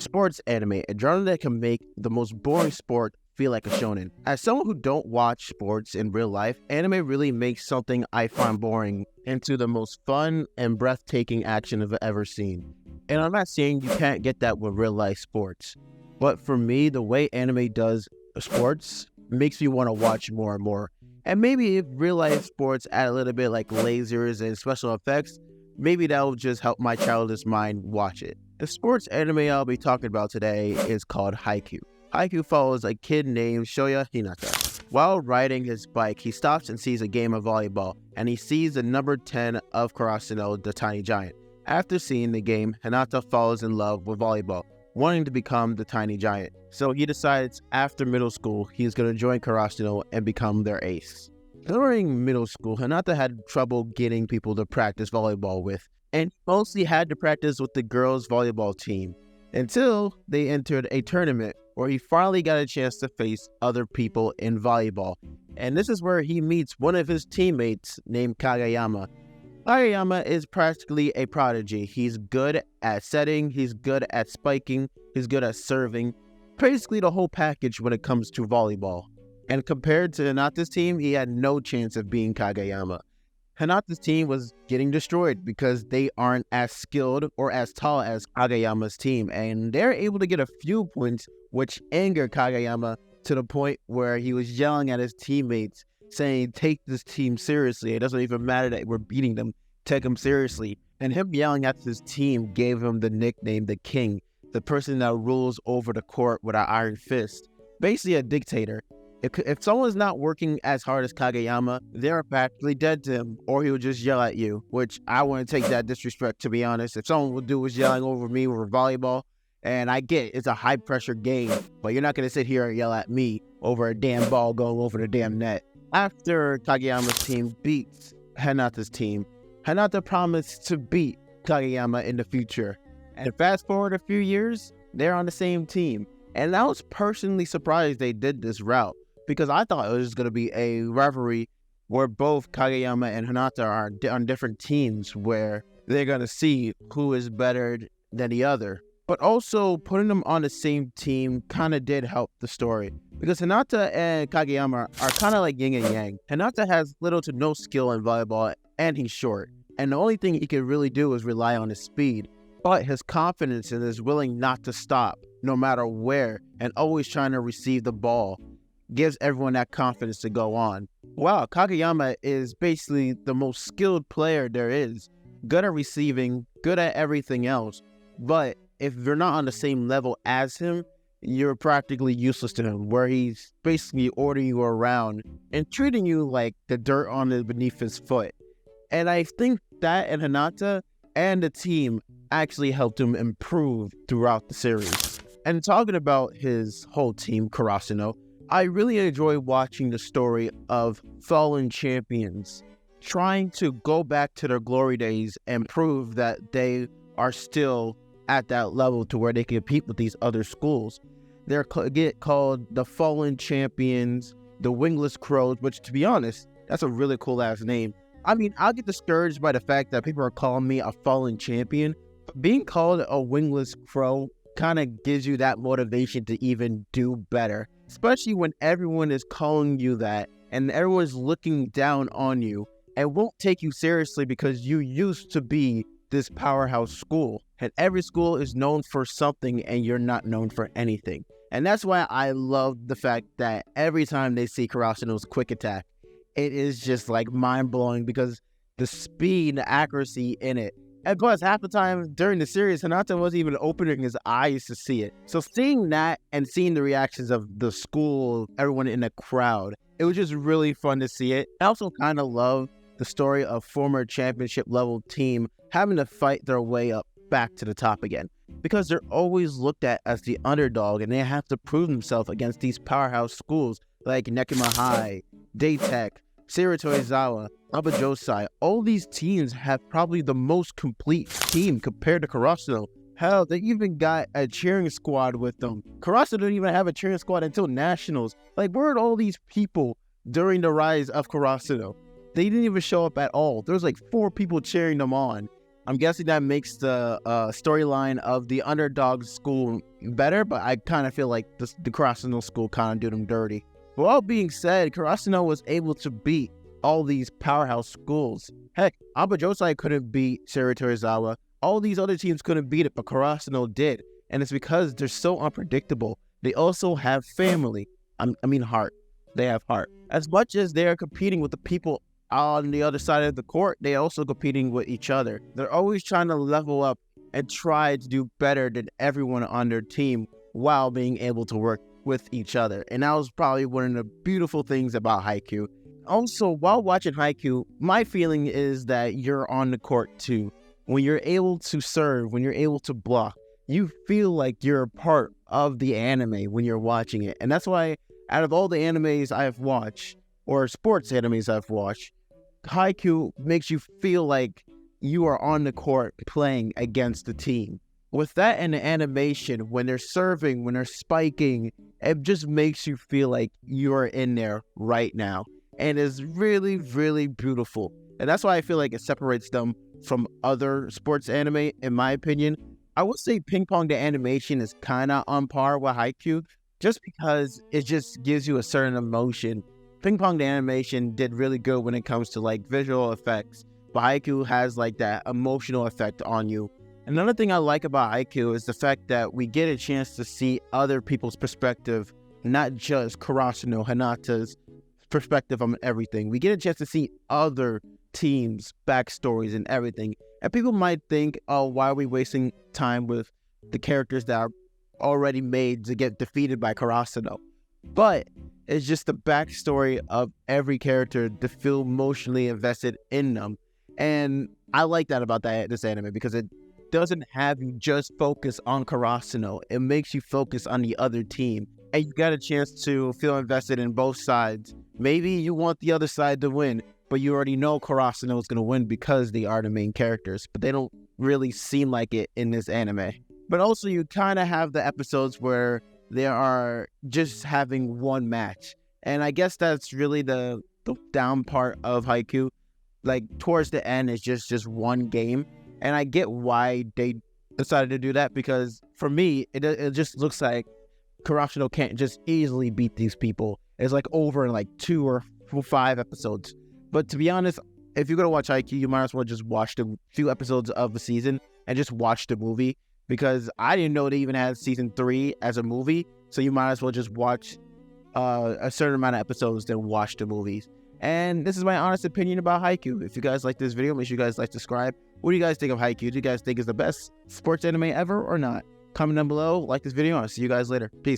Sports anime, a genre that can make the most boring sport feel like a shonen. As someone who don't watch sports in real life, anime really makes something I find boring into the most fun and breathtaking action I've ever seen. And I'm not saying you can't get that with real life sports, but for me, the way anime does sports makes me want to watch more and more. And maybe if real life sports add a little bit like lasers and special effects, maybe that will just help my childish mind watch it. The sports anime I'll be talking about today is called Haikyuu. Haikyuu follows a kid named Shoyo Hinata. While riding his bike, he stops and sees a game of volleyball, and he sees the number 10 of Karasuno, the tiny giant. After seeing the game, Hinata falls in love with volleyball, wanting to become the tiny giant. So he decides after middle school, he's going to join Karasuno and become their ace. During middle school, Hinata had trouble getting people to practice volleyball with, and mostly had to practice with the girls' volleyball team, until they entered a tournament where he finally got a chance to face other people in volleyball. And this is where he meets one of his teammates named Kageyama. Kageyama is practically a prodigy. He's good at setting, he's good at spiking, he's good at serving, basically the whole package when it comes to volleyball. And compared to Hinata's team, he had no chance of beating Kageyama. Hinata's team was getting destroyed because they aren't as skilled or as tall as Kageyama's team, and they're able to get a few points, which angered Kageyama to the point where he was yelling at his teammates, saying, "Take this team seriously. It doesn't even matter that we're beating them. Take them seriously." And him yelling at his team gave him the nickname the King, the person that rules over the court with an iron fist, basically a dictator. If someone's not working as hard as Kageyama, they're practically dead to him, or he would just yell at you, which I wouldn't take that disrespect, to be honest. If someone would do was yelling over me over volleyball, and I get it's a high-pressure game, but you're not going to sit here and yell at me over a damn ball going over the damn net. After Kageyama's team beats Hinata's team, Hinata promised to beat Kageyama in the future. And fast forward a few years, they're on the same team. And I was personally surprised they did this route, because I thought it was going to be a rivalry where both Kageyama and Hinata are on different teams where they're going to see who is better than the other. But also, putting them on the same team kind of did help the story, because Hinata and Kageyama are kind of like yin and yang. Hinata has little to no skill in volleyball, and he's short. And the only thing he can really do is rely on his speed. But his confidence and his willing not to stop, no matter where, and always trying to receive the ball, gives everyone that confidence to go on. Wow, Kageyama is basically the most skilled player there is. Good at receiving, good at everything else. But if you're not on the same level as him, you're practically useless to him, where he's basically ordering you around and treating you like the dirt beneath his foot. And I think that and Hinata and the team actually helped him improve throughout the series. And talking about his whole team, Karasuno, I really enjoy watching the story of fallen champions trying to go back to their glory days and prove that they are still at that level to where they can compete with these other schools. They get called the Fallen Champions, the Wingless Crows, which, to be honest, that's a really cool ass name. I mean, I'll get discouraged by the fact that people are calling me a fallen champion. Being called a wingless crow kind of gives you that motivation to even do better, especially when everyone is calling you that and everyone's looking down on you and won't take you seriously because you used to be this powerhouse school, and every school is known for something and you're not known for anything. And that's why I love the fact that every time they see Karasuno's quick attack, it is just like mind-blowing, because the speed, the accuracy in it. And plus, half the time during the series, Hinata wasn't even opening his eyes to see it. So seeing that and seeing the reactions of the school, everyone in the crowd, it was just really fun to see it. I also kind of love the story of former championship level team having to fight their way up back to the top again, because they're always looked at as the underdog and they have to prove themselves against these powerhouse schools like Nekima High, Daytech, Siritoizawa, Abajosai. All these teams have probably the most complete team compared to Karasuno. Hell, they even got a cheering squad with them. Karasuno didn't even have a cheering squad until Nationals. Like, where are all these people during the rise of Karasuno? They didn't even show up at all. There was like 4 people cheering them on. I'm guessing that makes the storyline of the underdog school better, but I kind of feel like the Karasuno school kind of did them dirty. But all being said, Karasuno was able to beat all these powerhouse schools. Heck, Abajosai couldn't beat Shiratorizawa. All these other teams couldn't beat it, but Karasuno did. And it's because they're so unpredictable. They also have family. Heart. They have heart. As much as they're competing with the people on the other side of the court, they're also competing with each other. They're always trying to level up and try to do better than everyone on their team while being able to work with each other. And that was probably one of the beautiful things about Haikyuu. Also, while watching Haikyuu, my feeling is that you're on the court too. When you're able to serve, when you're able to block, you feel like you're a part of the anime when you're watching it. And that's why out of all the animes I've watched, or sports animes I've watched, Haikyuu makes you feel like you are on the court playing against the team. With that and the animation, when they're serving, when they're spiking, it just makes you feel like you're in there right now. And it's really, really beautiful. And that's why I feel like it separates them from other sports anime, in my opinion. I would say Ping Pong the animation is kind of on par with Haikyuu, just because it just gives you a certain emotion. Ping Pong the animation did really good when it comes to like visual effects, but Haikyuu has like that emotional effect on you. Another thing I like about Haikyuu is the fact that we get a chance to see other people's perspective, not just Karasuno Hinata's perspective on everything. We get a chance to see other teams' backstories and everything. And people might think, oh, why are we wasting time with the characters that are already made to get defeated by Karasuno? But it's just the backstory of every character to feel emotionally invested in them. And I like that about this anime, because it doesn't have you just focus on Karasuno. It makes you focus on the other team. And you got a chance to feel invested in both sides. Maybe you want the other side to win, but you already know Karasuno is going to win because they are the main characters. But they don't really seem like it in this anime. But also you kind of have the episodes where they are just having one match. And I guess that's really the down part of Haikyuu. Like, towards the end, it's just one game. And I get why they decided to do that, because for me, it just looks like Karasuno can't just easily beat these people. It's like over in like 2 or 5 episodes. But to be honest, if you're going to watch Haikyuu, you might as well just watch the few episodes of the season and just watch the movie. Because I didn't know they even had season 3 as a movie. So you might as well just watch a certain amount of episodes than watch the movies. And this is my honest opinion about Haikyuu. If you guys like this video, make sure you guys like, subscribe. What do you guys think of Haikyuu? Do you guys think it's the best sports anime ever or not? Comment down below, like this video, and I'll see you guys later. Peace.